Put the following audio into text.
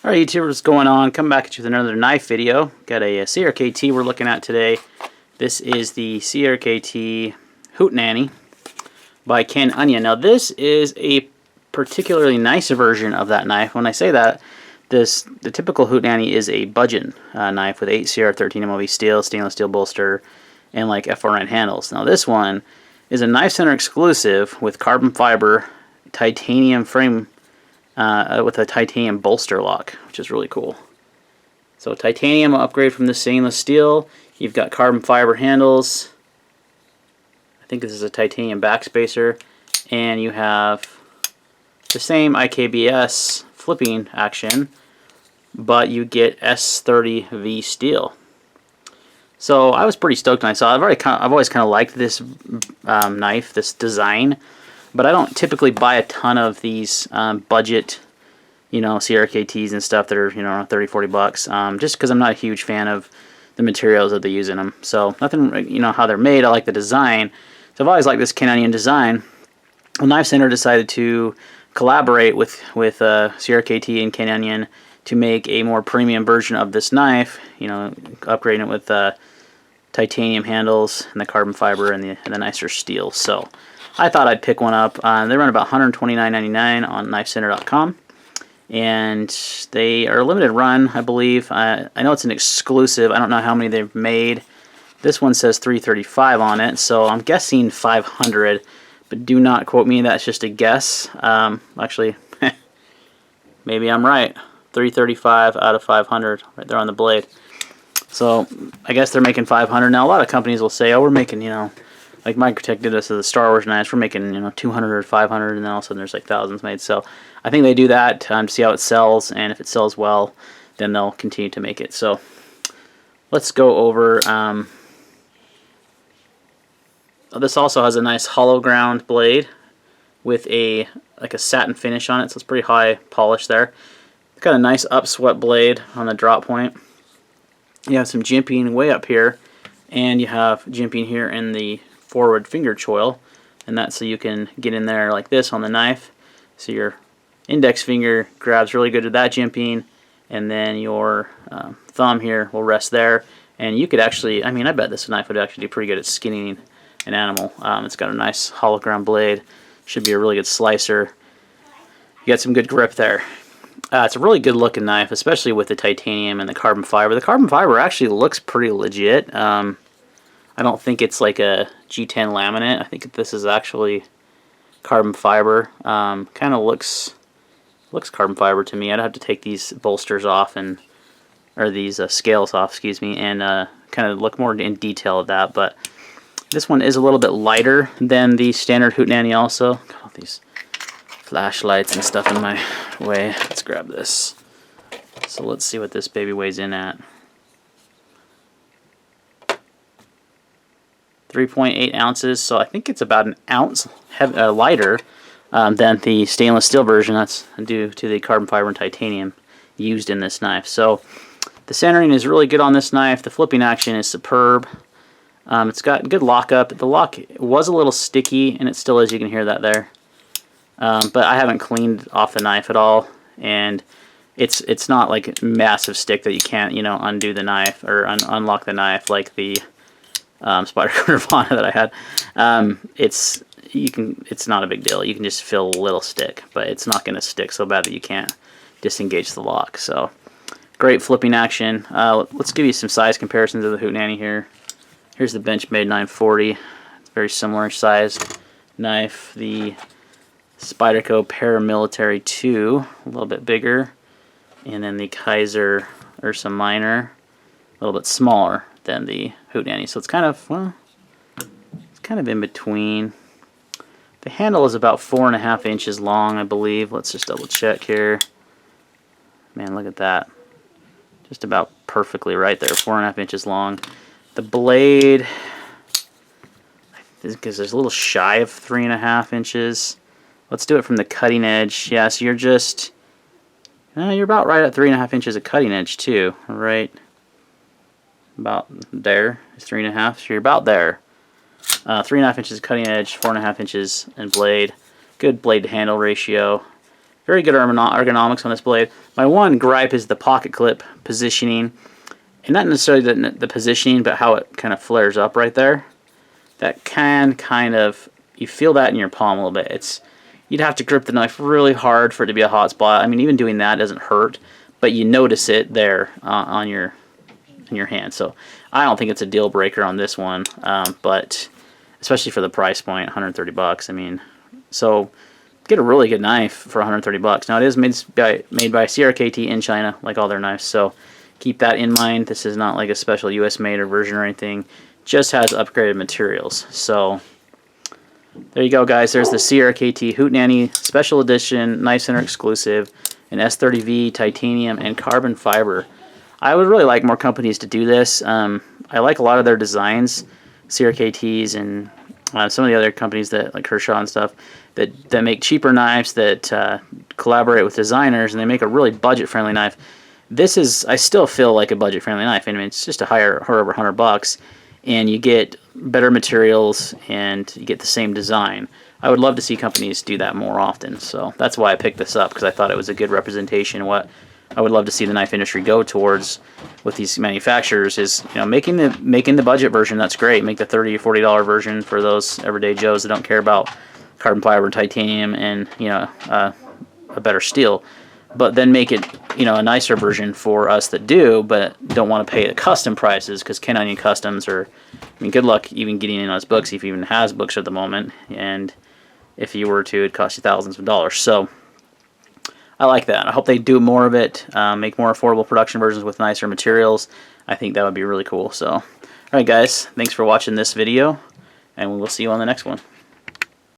Alright YouTube, what's going on? Coming back at you with another knife video. Got a CRKT we're looking at today. This is the CRKT Hootenanny by Knifecenter. Now this is a particularly nice version of that knife. When I say that, the typical Hootenanny is a budget knife with 8 CR13 MOV steel, stainless steel bolster, and like F49 handles. Now this one is a Knifecenter exclusive with carbon fiber titanium frame with a titanium bolster lock, which is really cool. So titanium upgrade from the stainless steel. You've got carbon fiber handles. I think this is a titanium backspacer, and you have the same IKBS flipping action, but you get S30V steel. So I was pretty stoked when I saw it. I've always kind of liked this knife, this design. But I don't typically buy a ton of these budget, CRKTs and stuff that are, around 30, 40 bucks, just because I'm not a huge fan of the materials that they use in them. So nothing, how they're made. I like the design. So I've always liked this Canadian design. Well, Knifecenter decided to collaborate with CRKT and Canadian to make a more premium version of this knife. Upgrading it with titanium handles and the carbon fiber and the nicer steel. So I thought I'd pick one up. They run about $129.99 on knifecenter.com, and they are a limited run, I believe. I know it's an exclusive. I don't know how many they've made. This one says 335 on it, so I'm guessing 500, but do not quote me. That's just a guess. Actually, maybe I'm right. 335 out of 500 right there on the blade. So I guess they're making 500 now. A lot of companies will say, "Oh, we're making, like Microtech did this with the Star Wars knives. We're making 200 or 500, and then all of a sudden there's like thousands made." So I think they do that to see how it sells, and if it sells well, then they'll continue to make it. So let's go over. This also has a nice hollow ground blade with a satin finish on it, so it's pretty high polish there. It's got a nice upswept blade on the drop point. You have some jimping way up here, and you have jimping here in the forward finger choil, and that's so you can get in there like this on the knife. So your index finger grabs really good with that jimping, and then your thumb here will rest there. And you could actually, I bet this knife would actually do pretty good at skinning an animal. It's got a nice hollow ground blade. Should be a really good slicer. You got some good grip there. It's a really good looking knife, especially with the titanium and the carbon fiber. The carbon fiber actually looks pretty legit. I don't think it's like a G10 laminate. I think this is actually carbon fiber. Kind of looks carbon fiber to me. I'd have to take these bolsters off or these scales off, excuse me, and kind of look more in detail at that. But this one is a little bit lighter than the standard Hootenanny also. Got all these flashlights and stuff in my way. Let's grab this. So let's see what this baby weighs in at. 3.8 ounces, so I think it's about an ounce lighter than the stainless steel version. That's due to the carbon fiber and titanium used in this knife. So the centering is really good on this knife. The flipping action is superb. It's got good lockup. The lock was a little sticky, and it still is. You can hear that there. But I haven't cleaned off the knife at all, and it's not like a massive stick that you can't undo the knife or unlock the knife like the Spyderco Nirvana that I had. It's not a big deal. You can just feel a little stick, but it's not going to stick so bad that you can't disengage the lock. So great flipping action. Let's give you some size comparisons of the Hootenanny here. Here's the Benchmade 940. It's a very similar sized knife. The Spyderco Paramilitary 2, a little bit bigger, and then the Kaiser Ursa Minor, a little bit smaller than the Hootenanny. So it's kind of in between. The handle is about 4.5 inches long, I believe. Let's just double check here. Man, look at that. Just about perfectly right there, 4.5 inches long. The blade, because there's a little shy of 3.5 inches. Let's do it from the cutting edge. Yeah, so you're about right at 3.5 inches of cutting edge too, right? About there is 3.5. So you're about there. 3.5 inches of cutting edge, 4.5 inches in blade. Good blade to handle ratio. Very good ergonomics on this blade. My one gripe is the pocket clip positioning. And not necessarily the positioning, but how it kind of flares up right there. That can kind of, you feel that in your palm a little bit. You'd have to grip the knife really hard for it to be a hot spot. I mean, even doing that doesn't hurt, but you notice it there on your hand. So I don't think it's a deal breaker on this one, but especially for the price point, 130 bucks. I mean, so get a really good knife for 130 bucks. Now it is made by CRKT in China, like all their knives. So keep that in mind. This is not like a special US made or version or anything. Just has upgraded materials. So there you go, guys. There's the CRKT Hootenanny Special Edition Knifecenter exclusive in S30V, titanium, and carbon fiber. I would really like more companies to do this. I like a lot of their designs, CRKTs and some of the other companies that like Kershaw and stuff that make cheaper knives that collaborate with designers, and they make a really budget-friendly knife. This is, I still feel like a budget-friendly knife. I mean, it's just a higher, over 100 bucks, and you get better materials and you get the same design. I would love to see companies do that more often. So that's why I picked this up, because I thought it was a good representation of what I would love to see the knife industry go towards with these manufacturers. Is, you know, making the budget version. That's great. Make the $30 or $40 version for those everyday Joes that don't care about carbon fiber, titanium, and, you know, a better steel. But then make it, you know, a nicer version for us that do, but don't want to pay the custom prices, because Ken Onion Customs are, I mean, good luck even getting in on his books if he even has books at the moment, and if you were to, it'd cost you thousands of dollars. So I like that. I hope they do more of it, make more affordable production versions with nicer materials. I think that would be really cool. So, alright guys, thanks for watching this video, and we'll see you on the next one.